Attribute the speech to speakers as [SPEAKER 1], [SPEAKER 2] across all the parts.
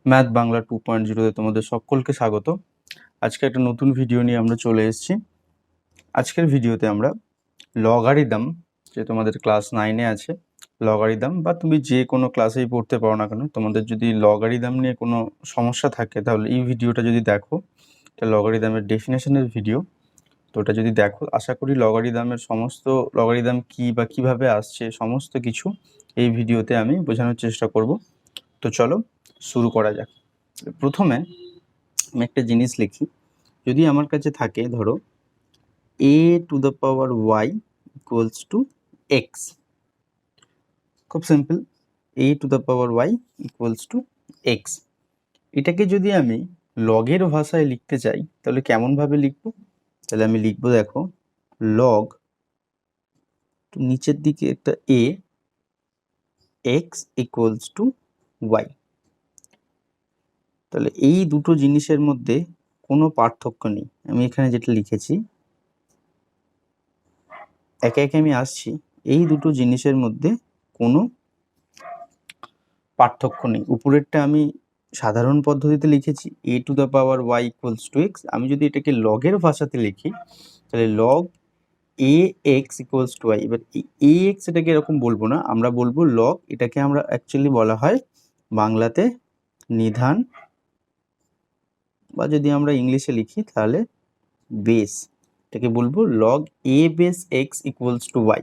[SPEAKER 1] Math Bangla 2.0 তোমাদের সকলকে স্বাগত। আজকে একটা নতুন ভিডিও নিয়ে আমরা চলে এসেছি। আজকের ভিডিওতে আমরা লগারিদম, যে তোমাদের ক্লাস 9-এ আছে, লগারিদম বা তুমি যে কোনো ক্লাসেই পড়তে পারো না কেন, তোমাদের যদি লগারিদম নিয়ে কোনো সমস্যা থাকে তাহলে এই ভিডিওটা যদি দেখো, এটা লগারিদমের ডেফিনেশনের ভিডিও। তো ওটা যদি দেখো, আশা করি লগারিদমের সমস্ত লগারিদম কী বা কীভাবে আসছে সমস্ত কিছু এই ভিডিওতে আমি বোঝানোর চেষ্টা করব। তো চলো শুরু করা যাক। প্রথমে আমি একটা জিনিস লিখি, যদি আমার কাছে থাকে ধরো a to the power y equals to X, খুব simple, a to the power y equals to X. এটাকে যদি আমি লগের ভাষায় লিখতে চাই তাহলে কেমনভাবে লিখবো? তাহলে আমি লিখবো, দেখো, লগ নিচের দিকে একটা a, x equals two y। তাহলে এই দুটো জিনিসের মধ্যে কোনো পার্থক্য নেই। আমি এখানে যেটা লিখেছি একে একে আমি আসছি, এই দুটো জিনিসের মধ্যে কোনো পার্থক্য নেই। উপরেরটা আমি সাধারণ পদ্ধতিতে লিখেছি a to the power y equals to x. আমি যদি এটাকে লগের ভাষাতে লিখি তাহলে লগ এ এক্স ইকুয়ালস টু y। এবার এ এক্স এটাকে এরকম বলবো না, আমরা বলবো লগ, এটাকে আমরা অ্যাকচুয়ালি বলা হয় বাংলাতে নিধান, বা যদি আমরা ইংলিশে লিখি তাহলে বেস। এটাকে বলবো log a base x equals two y।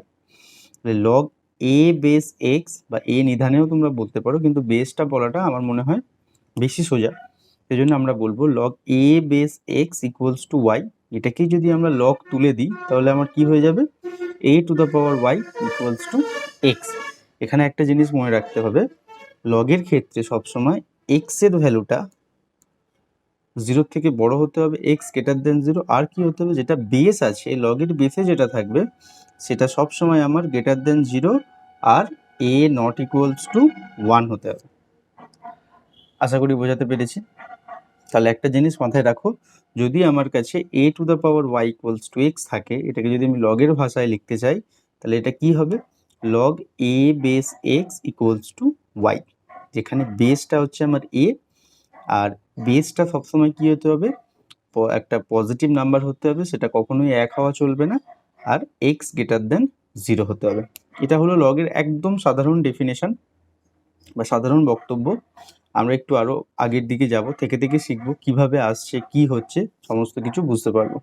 [SPEAKER 1] Log a base x বা এ নিধানেও তোমরা বলতে পারো, কিন্তু বেসটা বলাটা আমার মনে হয় বেশি সোজা, সেই জন্য আমরা বলবো log a base x equals to Y. এটাকেই যদি আমরা লগ তুলে দিই তাহলে আমার কি হয়ে যাবে, এ to the power Y equals to X. এখানে একটা জিনিস মনে রাখতে হবে, লগের ক্ষেত্রে সবসময় এক্সের ভ্যালুটা 0 থেকে বড় হতে হবে, এক্স গ্রেটার দেন 0, আর কি হতে হবে, যেটা বেস আছে লগের বেসে যেটা থাকবে সেটা সবসময় আমার গ্রেটার দেন 0 আর এ নট ইকুয়ালস টু 1 হতে হবে। আশা করি বোঝাতে পেরেছি। তাহলে একটা জিনিস মাথায় রাখো, যদি আমার কাছে A to the power Y equals to X থাকে, এটাকে যদি আমি লগের ভাষায় লিখতে চাই তাহলে এটা কি হবে, log a base x equals to y, যেখানে বেসটা হচ্ছে আমার এ, আর বেসটা সবসময় কি হতে হবে, একটা পজিটিভ নাম্বার হতে হবে, সেটা কখনোই 1 হওয়া চলবে না, আর এক্স গ্রেটার দেন 0 হতে হবে। এটা হলো লগের একদম সাধারণ ডেফিনেশন বা সাধারণ বক্তব্য। আমরা একটু আরো আগের দিকে যাব, থেকে থেকে শিখবো কিভাবে আসছে, কি হচ্ছে, সমস্ত কিছু বুঝতে পারবো।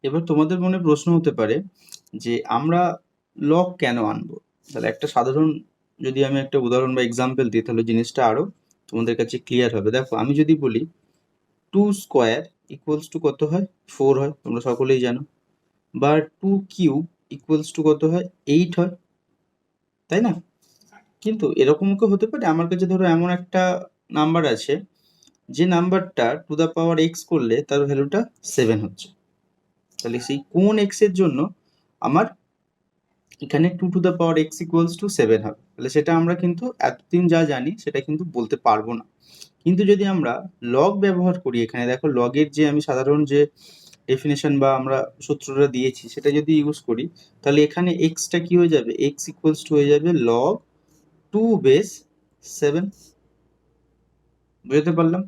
[SPEAKER 1] এবার তোমাদের মনে প্রশ্ন হতে পারে যে আমরা লগ কেন আনবো। তাহলে একটা সাধারণ, যদি আমি একটা উদাহরণ বা এক্সাম্পল দিই তাহলে জিনিসটা আরো তোমাদের কাছে ক্লিয়ার হবে। দেখো, আমি যদি বলি 2 স্কোয়ার ইকুয়ালস টু কত হয়, 4 হয়, তোমরা সকলেই জানো, বা 2 কিউব ইকুয়ালস টু কত হয়, 8 হয়, তাই না? কিন্তু এরকমও হতে পারে, আমার কাছে ধরো এমন একটা নাম্বার আছে যে নাম্বারটা টু দ্য পাওয়ার এক্স করলে তার ভ্যালুটা 7 হচ্ছে। তাহলে সেই কোন এক্স এর জন্য আমার এখানে 2 to the power x equals two 7 হবে, তাহলে সেটা আমরা কিন্তু এতদিন যা জানি সেটা কিন্তু বলতে পারবো না। কিন্তু যদি আমরা লগ ব্যবহার করি, এখানে দেখো লগের যে আমি সাধারণ যে ডেফিনেশন বা আমরা সূত্রটা দিয়েছি সেটা যদি ইউজ করি তাহলে এখানে এক্সটা কি হয়ে যাবে, এক্স ইকুয়ালস টু হয়ে যাবে লগ 2 বেস 7। বুঝতে পারলাম?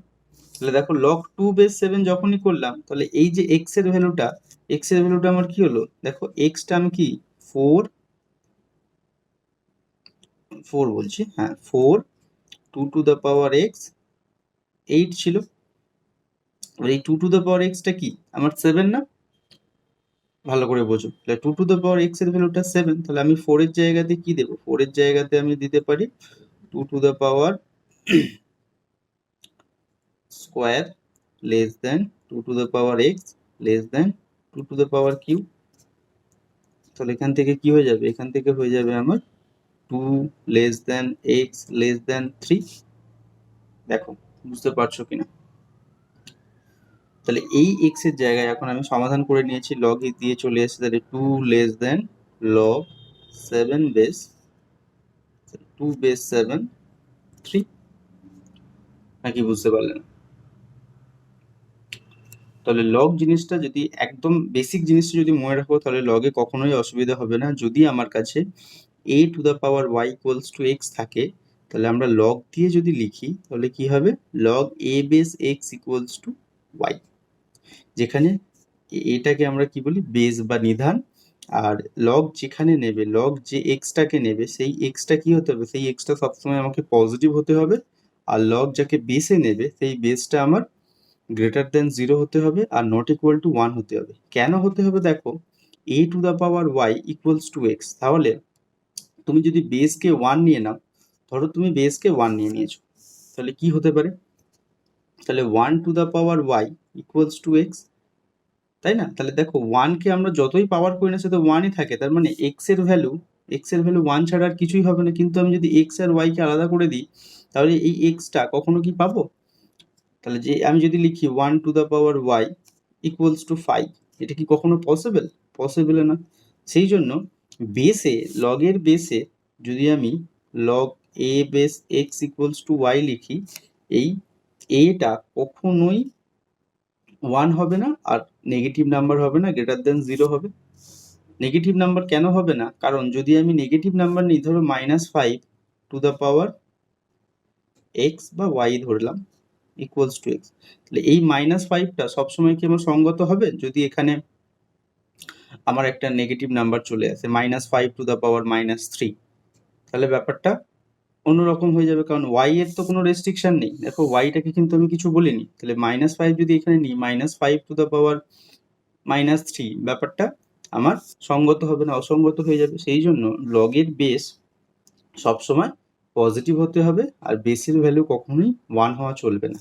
[SPEAKER 1] তাহলে দেখো লগ 2 বেস 7 যখনই করলাম তাহলে এই যে এক্স এর ভ্যালুটা, আমার কি হলো, দেখো এক্সটা আমি কি 4 বলছি, হ্যাঁ 4, 2 টু দ্য পাওয়ার এক্স 8 ছিল। এবার এই 2 টু দ্য পাওয়ার এক্সটা কি আমার 7 না, ভালো করে বোঝো। তাহলে 2 টু দ্য পাওয়ার এক্স এর ভ্যালুটা 7, তাহলে আমি 4 এর জায়গাতে কি দেবো, 4 এর জায়গাতে আমি দিতে পারি 2 to the power square less than 2 to the power x less than 2 to the power q. তাহলে এখান থেকে কি হয়ে যাবে, এখান থেকে হয়ে যাবে আমার 2 লেস দেন এক্স লেস দেন 3। দেখো বুঝতে পারছো কিনা? তাহলে এই এক্স এর জায়গায় এখন আমি সমাধান করে নিয়েছি, লগ দিয়ে চলে এসেছে, তাহলে 2 less than log 7 base 2 base 7 3। নাকি বুঝতে পারলেন? তাহলে লগ জিনিসটা যদি একদম বেসিক জিনিসটা যদি মনে রাখো তাহলে লগে কখনোই অসুবিধা হবে না। যদি আমার কাছে a to the power y equals to X থাকে তাহলে আমরা লগ দিয়ে যদি লিখি তাহলে কি হবে, log a base x equals to y, যেখানে এটাকে আমরা কি বলি, বেস বা নিধান। আর লগ যেখানে নেবে, লগ যে এক্সটাকে নেবে সেই এক্সটা কি হতে হবে, সেই এক্সটা সবসময় আমাকে পজিটিভ হতে হবে। আর লগ যাকে বেসে নেবে সেই বেসটা আমার গ্রেটার দেন 0 হতে হবে আর নট ইকুয়াল টু 1 হতে হবে। কেন হতে হবে দেখো, a to the power y equals to x, তাহলে তুমি যদি বেসকে 1 নিয়ে নাও, ধরো তুমি বেসকে 1 নিয়ে নিয়েছো, তাহলে কি হতে পারে, তাহলে 1 two the power y equals to x, তাই না? তাহলে দেখো 1কে আমরা যতই পাওয়ার করি না সে তো 1ই থাকে, তার মানে এক্স এর ভ্যালু 1 ছাড়া আর কিছুই হবে না। কিন্তু আমি যদি এক্স আর ওয়াইকে আলাদা করে দিই তাহলে এই এক্সটা কখনো কি পাবো? তাহলে যে আমি যদি লিখি 1 two the power y equals two 5, এটা কি কখনো পসিবল? পসিবল না। সেই জন্য বেসে, লগের বেসে যদি আমি log a base x equals to y লিখি, এই এটা কখনোই 1 হবে না আর নেগেটিভ নাম্বার হবে না, গ্রেটার দেন 0 হবে। নেগেটিভ নাম্বার কেন হবে না? কারণ যদি আমি নেগেটিভ নাম্বার নিই, ধরো -5 টু দ্য পাওয়ার এক্স বা ওয়াই ধরলাম ইকুয়ালস টু এক্স, তাহলে এই -5টা সবসময় কি আমার সঙ্গত হবে? যদি এখানে আমার একটা নেগেটিভ নাম্বার চলে আসে -5 টু দ্য পাওয়ার -3, তাহলে ব্যাপারটা অন্যরকম হয়ে যাবে, কারণ ওয়াই এর তো কোনো রেস্ট্রিকশন নেই। দেখো ওয়াইটাকে কিন্তু আমি কিছু বলিনি, তাহলে -5 যদি এখানে নিই, -5 টু দ্য পাওয়ার -3, ব্যাপারটা আমার সঙ্গত হবে না, অসঙ্গত হয়ে যাবে। সেই জন্য লগের বেস সবসময় পজিটিভ হতে হবে আর বেসের ভ্যালু কখনোই 1 হওয়া চলবে না।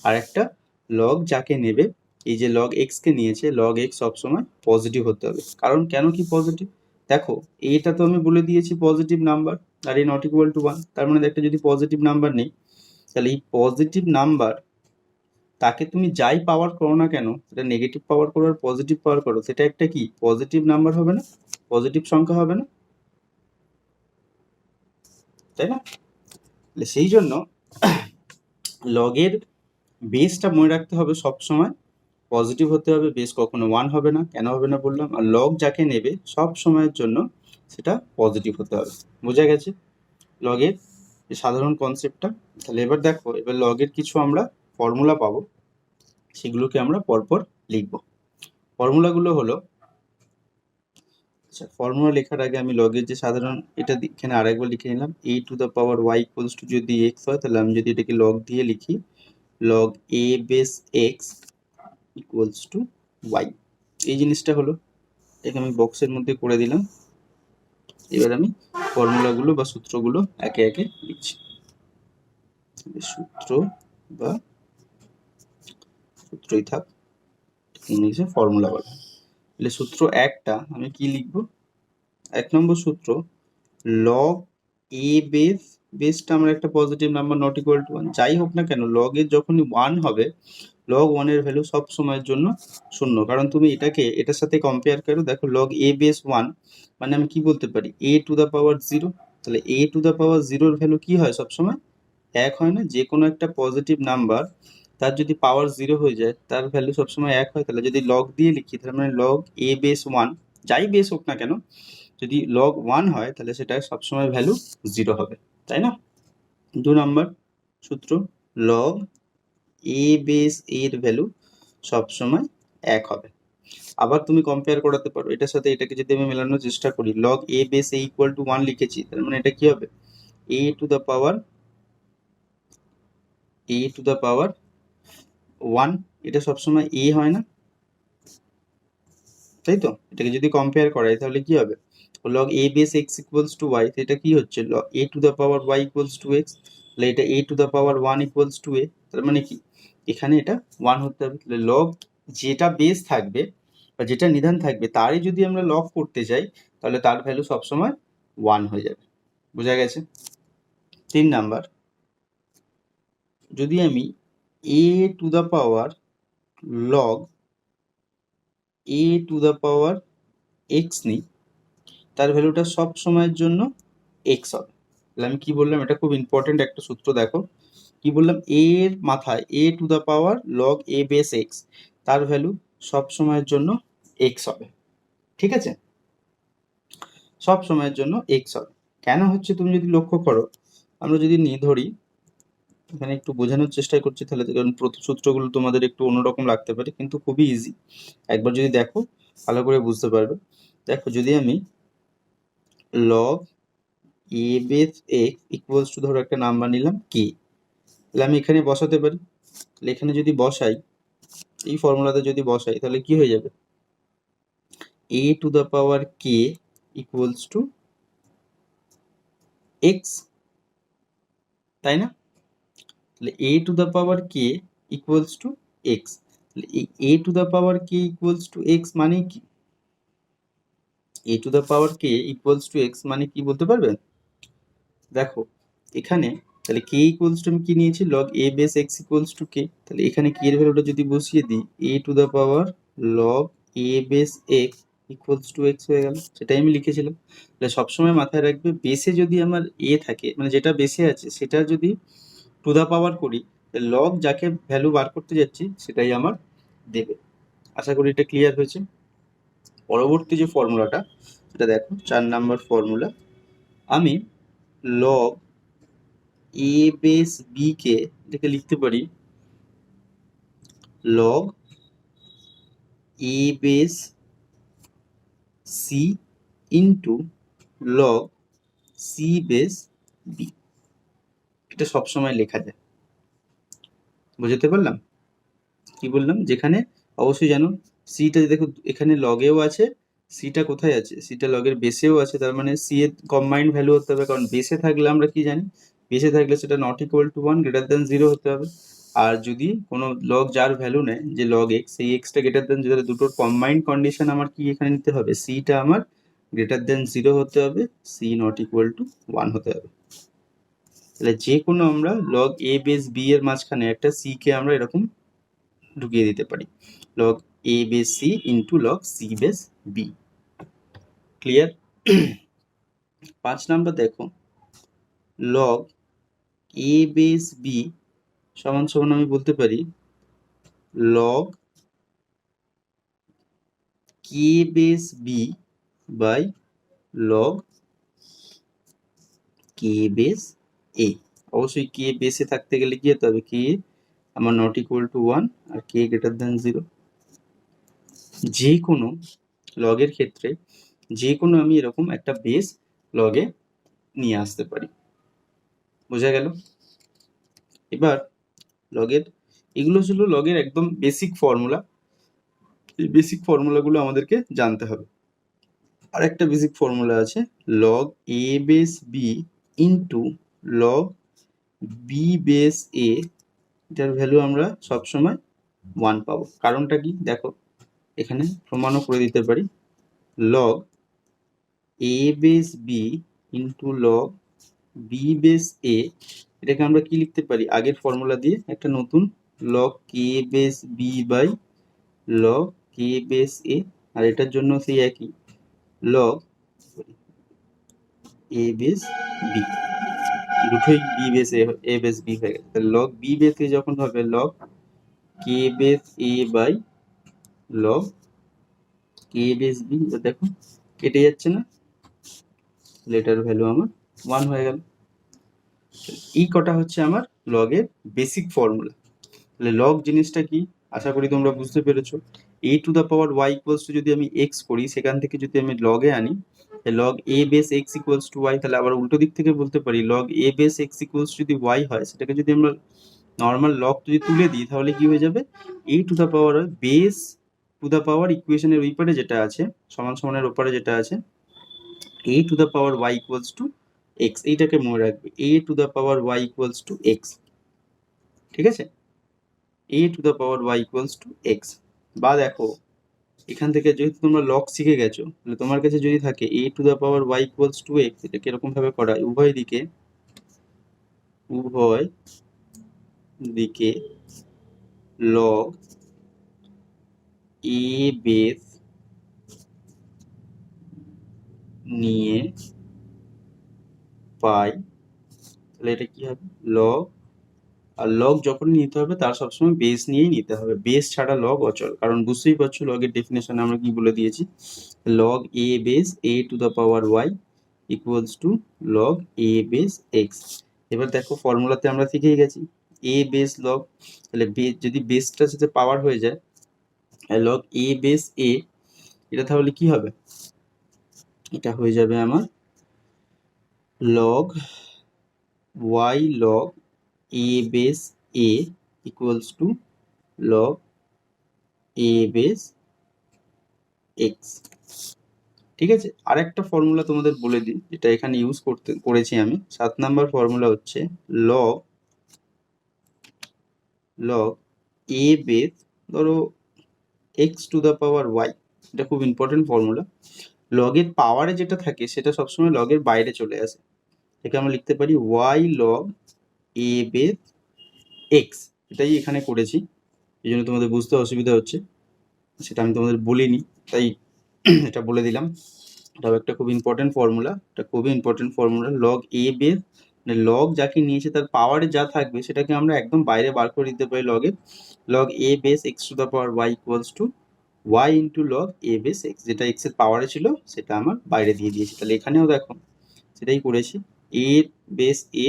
[SPEAKER 1] আর একটা লগ যাকে নেবে, এই যে লগ এক্স কে নিয়েছে, লগ এক্স সবসময় পজিটিভ হতে হবে। কারণ কেন কি পজিটিভ, দেখো এইটা তো আমি বলে দিয়েছি পজিটিভ নাম্বার আর এই নট ইকুয়াল টু 1, তার মানে একটা যদি পজিটিভ নাম্বার নেই, তাহলে এই পজিটিভ নাম্বার তাকে তুমি যাই পাওয়ার করো না কেন, সেটা নেগেটিভ পাওয়ার করো আর পজিটিভ পাওয়ার করো, সেটা একটা কি পজিটিভ নাম্বার হবে না, পজিটিভ সংখ্যা হবে না, তাই না? সেই জন্য লগের বেসটা মনে রাখতে হবে সবসময় পজিটিভ হতে হবে, বেস কখনো 1 হবে না। কেন হবে না বললাম, আর লগ যাকে নেবে সব সময়ের জন্য সেটা পজিটিভ হতে হবে। বোঝা গেছে লগের সাধারণ কনসেপ্টটা? তাহলে এবার দেখো, এবার লগের কিছু আমরা ফর্মুলা পাবো, সেগুলোকে আমরা পরপর লিখব। ফর্মুলাগুলো হলো, আচ্ছা ফর্মুলা লেখার আগে আমি লগের যে সাধারণ, এটা এখানে আরেকবার লিখে নিলাম, a to the power y equals to যদি x হয়, তাহলে আমি যদি এটাকে লগ দিয়ে লিখি, log a base x equals to y, এই জিনিসটা হলো, এটাকে আমি বক্সের মধ্যে করে দিলাম। এবার আমি ফর্মুলাগুলো বা সূত্রগুলো একে একে লিখছি। সূত্র বা সূত্রই থাক, ইংলিশে ফর্মুলা বলা। তাহলে সূত্র একটা আমি কি লিখব, 1 নম্বর সূত্র, লগ এ বেস, বেসটা আমরা একটা positive number not equal to 1, যাই হোক না কেন লগ এর যখনই 1 হবে, লগ 1 এর ভ্যালু সব সময়ের জন্য 0। কারণ তুমি এটাকে এটার সাথে কম্পেয়ার করো, দেখো লগ এ বেস 1 মানে আমি কি বলতে পারি, a টু দ্য পাওয়ার 0, তাহলে a টু দ্য পাওয়ার 0 এর ভ্যালু কি হয় সবসময় 1 হয় না? যে কোনো একটা পজিটিভ নাম্বার তার যদি পাওয়ার 0 হয়ে যায় তার ভ্যালু সবসময় 1 হয়। তাহলে যদি লগ দিয়ে লিখি, তার মানে লগ এ বেস 1, যাই বেস হোক না কেন, যদি লগ 1 হয় তাহলে সেটা সবসময় ভ্যালু 0 হবে, তাই না? 2 নম্বর সূত্র, লগ এ বেস এর ভ্যালু সবসময় 1 হবে। আবার তুমি কম্পেয়ার করাতে পারো এটার সাথে, এটাকে যদি আমি মেলানোর চেষ্টা করি, log a base A equal to 1 লিখেছি, তার মানে এটা কি হবে, a টু দ্য পাওয়ার 1, এটা সবসময় a হয় না, তাই তো? এটাকে যদি কম্পেয়ার করাই তাহলে কি হবে, log a base x equals to y, এটা কি হচ্ছে, log a to the power y equals two x, তাহলে এটা a to the power 1 equals to a, তার মানে কি এখানে এটা 1 হতে হবে। তাহলে লগ যেটা বেস থাকবে বা যেটা নিধান থাকবে তারই যদি আমরা লগ করতে যাই তাহলে তার ভ্যালু সবসময় 1 হয়ে যাবে। বোঝা গেছে? 3 নাম্বার, যদি আমি a to the power log a to the power x নিই, তার ভ্যালুটা সব সময়ের জন্য x হবে। তাহলে আমি কি বললাম, এটা খুব ইম্পর্টেন্ট একটা সূত্র, দেখো কি বললাম, a এর মাথায় a to the power log a base x, তার ভ্যালু সব সময়ের জন্য x হবে, ঠিক আছে? সব সময়ের জন্য x হবে। কেন হচ্ছে তুমি যদি লক্ষ্য করো, আমরা যদি নিয়ে ধরি, এখানে একটু বোঝানোর চেষ্টা করছি তাহলে, কারণ সূত্রগুলো তোমাদের একটু অন্যরকম লাগতে পারে, কিন্তু খুবই ইজি, একবার যদি দেখো ভালো করে বুঝতে পারবে। দেখো, যদি আমি log a base x equals two ধরো একটা নাম্বার নিলাম কে, তাহলে আমি এখানে বসাতে পারি। তাহলে এখানে যদি বসাই, এই ফর্মুলাতে যদি বসাই, তাহলে কি হয়ে যাবে, a to the power K equals to x, তাই না? তাহলে a to the power K equals to x. তাহলে এই a to the power K equals to x মানে কি? a to the power K equals to x মানে কি বলতে পারবেন? দেখো এখানে তাহলে কে ইকুয়ালস টু আমি কি নিয়েছি, log a base x equals to k. তাহলে এখানে কে এর ভ্যালুটা যদি বসিয়ে দিই, a to the power log a base x equals to x হয়ে গেল, সেটাই আমি লিখেছিলাম। তাহলে সবসময় মাথায় রাখবে, বেসে যদি আমার এ থাকে, মানে যেটা বেসে আছে সেটা যদি টু দ্য পাওয়ার করি, লগ যাকে ভ্যালু বার করতে যাচ্ছি সেটাই আমার দেবে। আশা করি এটা ক্লিয়ার হয়েছে। পরবর্তী যে ফর্মুলাটা, সেটা দেখো 4 নাম্বার ফর্মুলা। আমি লগ এ বেস বি কে এটাকে লিখতে পারি log a base c into log c base b. এটা সবসময় লেখা যায়, বুঝতে পারলাম কি বললাম? যেখানে অবশ্যই জানো সিটা দেখো এখানে লগেও আছে, সিটা কোথায় আছে, সিটা লগের বেসেও আছে, তার মানে সি এর কম্বাইন্ড ভ্যালু হতে হবে, কারণ বেসে থাকলে আমরা কি জানি, বেসে থাকলে সেটা not equal to 1 greater than 0 হতে হবে। আর যদি কোনো লগ যার ভ্যালু নেয়, যে লগ এক্স, সেই এক্সটা গ্রেটার দেন 0, দুটোর কম্বাইন্ড কন্ডিশন আমার কি এখানে নিতে হবে, সিটা আমার গ্রেটার দেন 0 হতে হবে, সি নট ইকুয়াল টু 1 হতে হবে। তাহলে যে কোনো আমরা লগ এ বেস বি এর মাঝখানে একটা সি কে আমরা এরকম ঢুকিয়ে দিতে পারি, log a base c into log c base b. Clear? 5 number দেখো, লগ এ বেস বি সমান সমান আমি বলতে পারি log k base b by log k base a. অবশ্যই কে বেসে থাকতে গেলে কি হতে হবে, কে আমার নট ইকুয়াল টু 1 আর কে গ্রেটার দেন 0। যে কোনো লগের ক্ষেত্রে যে কোনো আমি এরকম একটা বেস লগে নিয়ে আসতে পারি, বোঝা গেল? এবার লগের, এগুলো ছিল লগের একদম বেসিক ফর্মুলা। এই বেসিক ফর্মুলাগুলো আমাদেরকে জানতে হবে। আর একটা বেসিক ফর্মুলা আছে, log a base b into log b base a, এটার ভ্যালু আমরা সবসময় 1 পাবো। কারণটা কি দেখো, এখানে প্রমাণও করে দিতে পারি, log a base b into log b base a, এটাকে আমরা কি লিখতে পারি, আগের ফর্মুলা দিয়ে একটা নতুন log k base b by log k base a, আর এটার জন্য সেই একই লগ এ বেস বি, দুটোই b base a base b হয়ে গেছে। লগ বি বেস এ যখন হবে log k base a by log k base b, দেখো কেটে যাচ্ছে না, লেটার ভ্যালু আমার 1 হয়ে গেল। এই কটা হচ্ছে আমার লগের বেসিক ফর্মুলা। তাহলে লগ জিনিসটা কি, আশা করি তোমরা বুঝতে পেরেছো। A to the power Y equals to যদি আমি এক্স করি, সেখান থেকে যদি আমি লগে আনি, log a base x equals to y, তাহলে আবার উল্টো দিক থেকে বলতে পারি log a base x equals যদি ওয়াই হয়, সেটাকে যদি আমরা নর্মাল লগ যদি তুলে দিই, তাহলে কি হয়ে যাবে, এ to the power base to the power ইকুয়েশনের ওই পারে যেটা আছে, সমান সমানের ওপারে যেটা আছে, a to the power Y equals to x, এইটাকে মনে রাখবে, a to the power Y equals to x. ঠিক আছে, a to the power Y equals to x. বা দেখো এখান থেকে যেহেতু তোমরা লগ শিখে গেছো, তাহলে তোমার কাছে যদি থাকে a to the power Y equals to x, এটা কিরকম ভাবে করা, উভয় দিকে লগ এ বেস নিয়ে পাই, তাহলে এটা কি হবে লগ, আর লগ যখন নিতে হবে তার সবসময় বেস নিয়েই নিতে হবে, বেস ছাড়া লগ অচল, কারণ বুঝতেই পারছো লগের ডেফিনেশন আমরা কি বলে দিয়েছি, log a base a to the power Y equals to log a base x. এবার দেখো ফর্মুলাতে আমরা শিখেই গেছি এ বেস লগ, তাহলে যদি বেসটার সাথে পাওয়ার হয়ে যায় লগ এ বেস এ, এটা তাহলে কি হবে, এটা হয়ে যাবে আমার log y log a base a equals to log a base x. ঠিক আছে, আরেকটা ফর্মুলা তোমাদের বলে দিই যেটা এখানে ইউজ করেছি আমি। 7 নাম্বার ফর্মুলা হচ্ছে লগ এ বেস ধরো x to the power y. এটা খুব ইম্পর্টেন্ট ফর্মুলা। লগের পাওয়ারে যেটা থাকে সেটা সবসময় লগের বাইরে চলে আসে, এটাকে আমরা লিখতে পারি Y log a base x. এটাই এখানে করেছি, এই জন্য তোমাদের বুঝতে অসুবিধা হচ্ছে, সেটা আমি তোমাদের বলিনি তাই এটা বলে দিলাম। এটাও একটা খুব ইম্পর্টেন্ট ফর্মুলা, এটা খুবই important formula. Log a base মানে লগ যাকে নিয়েছে তার পাওয়ারে যা থাকবে সেটাকে আমরা একদম বাইরে বার করে দিতে পারি লগের। Log a base x to the power Y equals to y into log a base x, যেটা এক্স এর পাওয়ারে ছিল সেটা আমার বাইরে দিয়ে দিয়েছি। তাহলে এখানেও দেখো সেটাই করেছি, a base a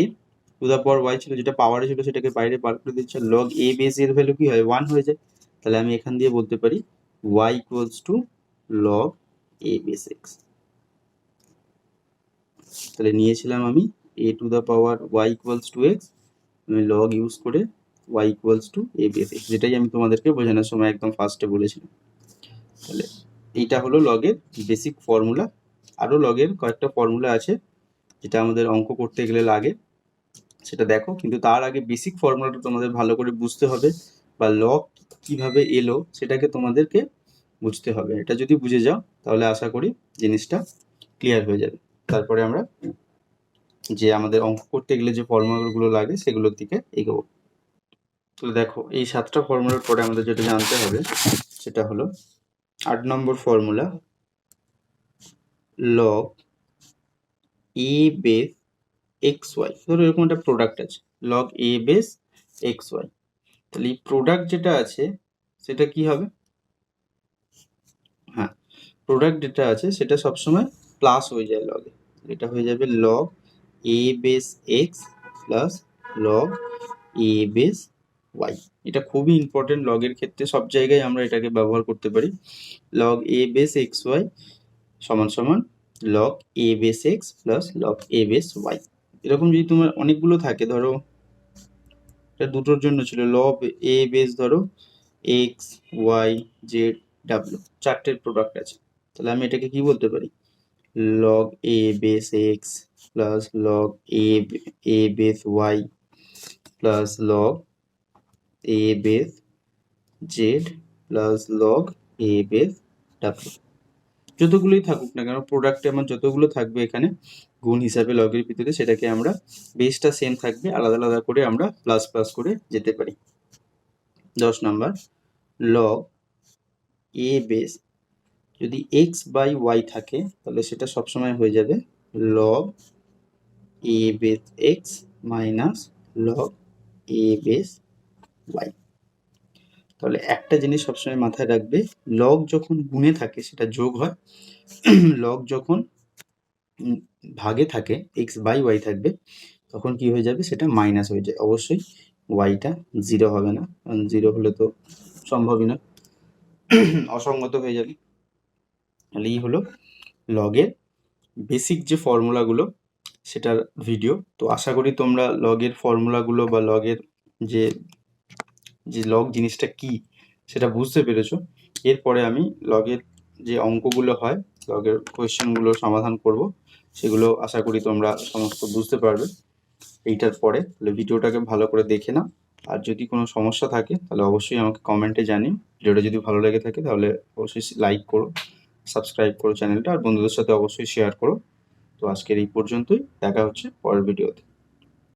[SPEAKER 1] to the power y ছিল যেটা পাওয়ারে ছিল সেটাকে বাইরে বার করে দিচ্ছে, লগ এ বেস এর ভ্যালু কি হয় 1 হয়ে যায়। তাহলে আমি এখান দিয়ে বলতে পারি y equals to log a base x. তাহলে নিয়েছিলাম আমি a to the power Y equals to x, আমি লগ ইউজ করে y equals to a base x, যেটাই আমি তোমাদেরকে বোঝানোর সময় একদম ফার্স্টে বলেছিলাম। তাহলে এইটা হলো লগের বেসিক ফর্মুলা। আরও লগের কয়েকটা ফর্মুলা আছে যেটা আমাদের অঙ্ক করতে গেলে লাগে, সেটা দেখো। কিন্তু তার আগে বেসিক ফর্মুলাটা তোমাদের ভালো করে বুঝতে হবে, বা লগ কিভাবে এলো সেটাকে তোমাদেরকে বুঝতে হবে। এটা যদি বুঝে যাও তাহলে আশা করি জিনিসটা ক্লিয়ার হয়ে যাবে। তারপরে আমরা যে আমাদের অঙ্ক করতে গেলে যে ফর্মুলাগুলো লাগে সেগুলোর দিকে এগোবো। তো দেখো এই 7টা ফর্মুলার পরে আমাদের যেটা জানতে হবে সেটা হলো 8 নম্বর formula log a base x Y. ধরো এরকম একটা প্রোডাক্ট আছে log a base x Y, তাহলে এই প্রোডাক্ট যেটা আছে সেটা কি হবে, হ্যাঁ প্রোডাক্ট যেটা আছে সেটা সবসময় প্লাস হয়ে যায় লগে, এটা হয়ে যাবে log a base x plus log a base Y. এটা খুবই ইম্পর্টেন্ট লগের ক্ষেত্রে, সব জায়গায় আমরা এটাকে ব্যবহার করতে পারি। Log a base x Y সমান সমান log a base x plus log a base Y. এরকম যদি তোমার অনেকগুলো থাকে, ধরো এটা দুটোর জন্য ছিল লগ এ বেস ধরো এক্স ওয়াই জেড ডাব্লিউ, 4টের প্রোডাক্ট আছে, তাহলে আমি এটাকে কি বলতে পারি log a base x plus log a base y plus log a base z plus log a base ডাব্লিউ। যতগুলোই থাকুক না কেন প্রোডাক্টে আমার যতগুলো থাকবে এখানে গুণ হিসাবে লগের ভিতরে, সেটাকে আমরা বেসটা সেম থাকবে, আলাদা আলাদা করে আমরা প্লাস প্লাস করে যেতে পারি। 10 নাম্বার লগ এ বেস যদি এক্স বাই ওয়াই থাকে তাহলে সেটা সবসময় হয়ে যাবে log a base x minus log a base Y. তাহলে একটা জিনিস সবসময় মাথায় রাখবে, লগ যখন গুণে থাকে সেটা যোগ হয়, লগ যখন ভাগে থাকে এক্স বাই ওয়াই থাকবে তখন কি হয়ে যাবে সেটা মাইনাস হয়ে যায়। অবশ্যই ওয়াইটা 0 হবে না, কারণ 0 হলে তো সম্ভবই না, অসঙ্গত হয়ে যাবে। তাহলে এই হলো লগের বেসিক যে ফর্মুলাগুলো সেটার ভিডিও। তো আশা করি তোমরা লগের ফর্মুলাগুলো বা লগের যে যে লগ জিনিসটা কি সেটা বুঝতে পেরেছো। এরপরে আমি লগের যে অঙ্কগুলো হয় লগের কোয়েশ্চেনগুলো সমাধান করব, সেগুলো আশা করি তোমরা সমস্ত বুঝতে পারবে এইটার পরে। তাহলে ভিডিওটাকে ভালো করে দেখে নাও, আর যদি কোনো সমস্যা থাকে তাহলে অবশ্যই আমাকে কমেন্টে জানিও। ভিডিওটা যদি ভালো লেগে থাকে তাহলে অবশ্যই লাইক করো, সাবস্ক্রাইব করো চ্যানেলটা, আর বন্ধুদের সাথে অবশ্যই শেয়ার করো। তো আজকের এই পর্যন্তই, দেখা হচ্ছে পরের ভিডিওতে।